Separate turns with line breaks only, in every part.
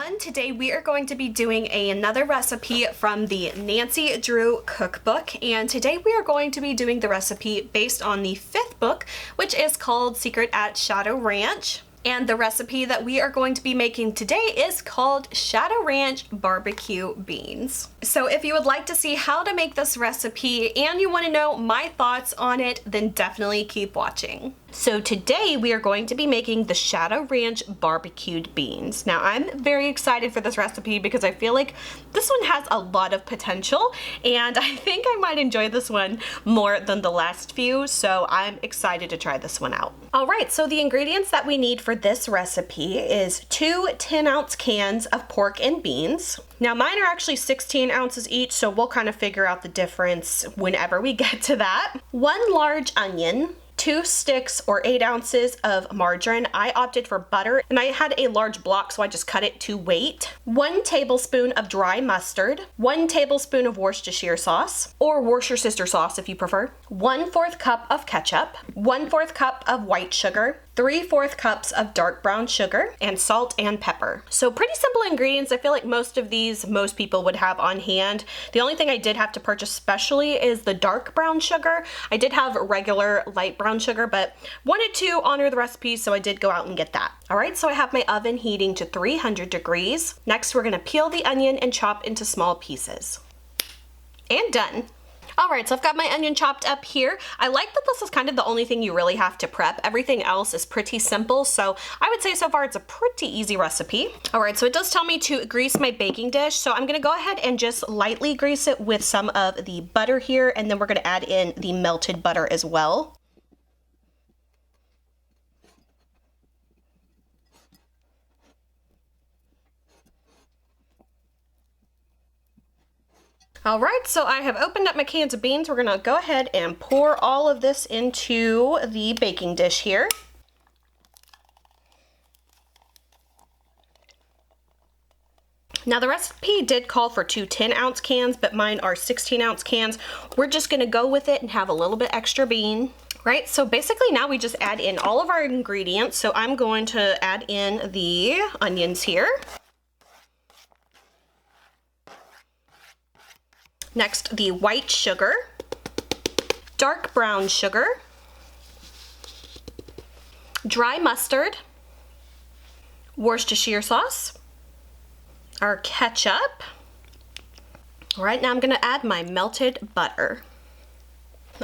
everyone. Today we are going to be doing another recipe from the Nancy Drew cookbook, and today we are going to be doing the recipe based on the 5th book, which is called Secret at Shadow Ranch. And the recipe that we are going to be making today is called Shadow Ranch barbecue beans. So if you would like to see how to make this recipe and you want to know my thoughts on it, then definitely keep watching. So today we are going to be making the Shadow Ranch barbecued beans. Now I'm very excited for this recipe because I feel like this one has a lot of potential and I think I might enjoy this one more than the last few, so I'm excited to try this one out. Alright, so the ingredients that we need for this recipe is 2 10-ounce cans of pork and beans. Now mine are actually 16 ounces each, so we'll kind of figure out the difference whenever we get to that. 1 large onion, 2 sticks or 8 ounces of margarine. I opted for butter and I had a large block, so I just cut it to weight. 1 tablespoon of dry mustard, 1 tablespoon of Worcestershire sauce, or Worcestershire sauce if you prefer, 1/4 cup of ketchup, 1/4 cup of white sugar, 3/4 cups of dark brown sugar, and salt and pepper. So pretty simple ingredients. I feel like most of these most people would have on hand. The only thing I did have to purchase specially is the dark brown sugar. I did have regular light brown sugar, but wanted to honor the recipe, so I did go out and get that. Alright, so I have my oven heating to 300 degrees. Next, we're gonna peel the onion and chop into small pieces. And done. Alright, so I've got my onion chopped up here. I like that this is kind of the only thing you really have to prep. Everything else is pretty simple, so I would say so far it's a pretty easy recipe. Alright, so it does tell me to grease my baking dish, so I'm gonna go ahead and just lightly grease it with some of the butter here, and then we're gonna add in the melted butter as well. Alright, so I have opened up my cans of beans. We're gonna go ahead and pour all of this into the baking dish here. Now the recipe did call for 2 10-ounce cans, but mine are 16-ounce cans. We're just gonna go with it and have a little bit extra bean. Right, so basically now we just add in all of our ingredients. So I'm going to add in the onions here. Next, the white sugar, dark brown sugar, dry mustard, Worcestershire sauce, our ketchup. All right, now I'm gonna add my melted butter.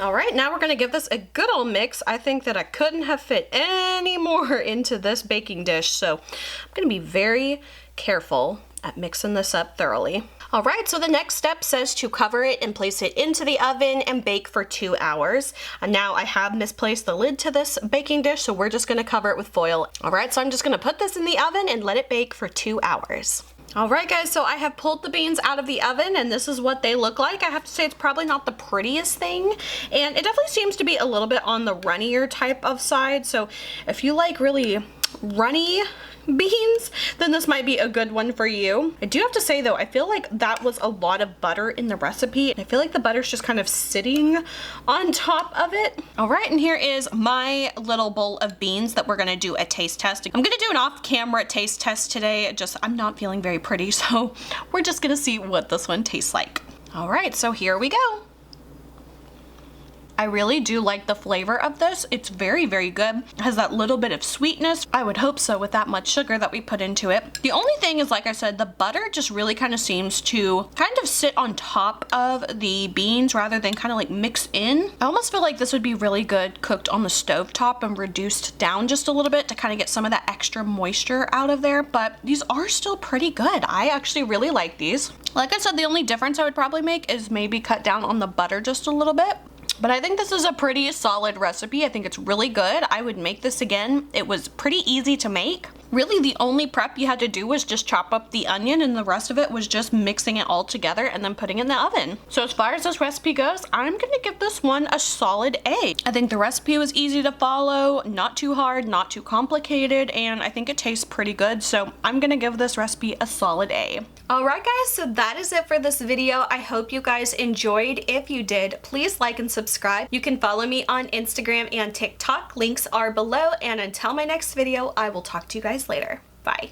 All right, now we're gonna give this a good old mix. I think that I couldn't have fit any more into this baking dish, so I'm gonna be very careful at mixing this up thoroughly. All right, so the next step says to cover it and place it into the oven and bake for 2 hours. And now I have misplaced the lid to this baking dish, so we're just gonna cover it with foil. All right, so I'm just gonna put this in the oven and let it bake for 2 hours. All right, guys, so I have pulled the beans out of the oven and this is what they look like. I have to say it's probably not the prettiest thing, and it definitely seems to be a little bit on the runnier type of side. So if you like really runny beans, then this might be a good one for you. I do have to say though, I feel like that was a lot of butter in the recipe. I feel like the butter's just kind of sitting on top of it. All right, and here is my little bowl of beans that we're gonna do a taste test. I'm gonna do an off-camera taste test today. I'm not feeling very pretty, so we're just gonna see what this one tastes like. All right, so here we go. I really do like the flavor of this. It's very, very good. It has that little bit of sweetness. I would hope so with that much sugar that we put into it. The only thing is, like I said, the butter just really kind of seems to kind of sit on top of the beans rather than kind of like mix in. I almost feel like this would be really good cooked on the stove top and reduced down just a little bit to kind of get some of that extra moisture out of there, but these are still pretty good. I actually really like these. Like I said, the only difference I would probably make is maybe cut down on the butter just a little bit. But I think this is a pretty solid recipe. I think it's really good. I would make this again. It was pretty easy to make. Really, the only prep you had to do was just chop up the onion, and the rest of it was just mixing it all together and then putting it in the oven. So as far as this recipe goes, I'm gonna give this one a solid A. I think the recipe was easy to follow, not too hard, not too complicated, and I think it tastes pretty good. So I'm gonna give this recipe a solid A. Alright guys, so that is it for this video. I hope you guys enjoyed. If you did, please like and subscribe. You can follow me on Instagram and TikTok. Links are below, and until my next video, I will talk to you guys later. Bye.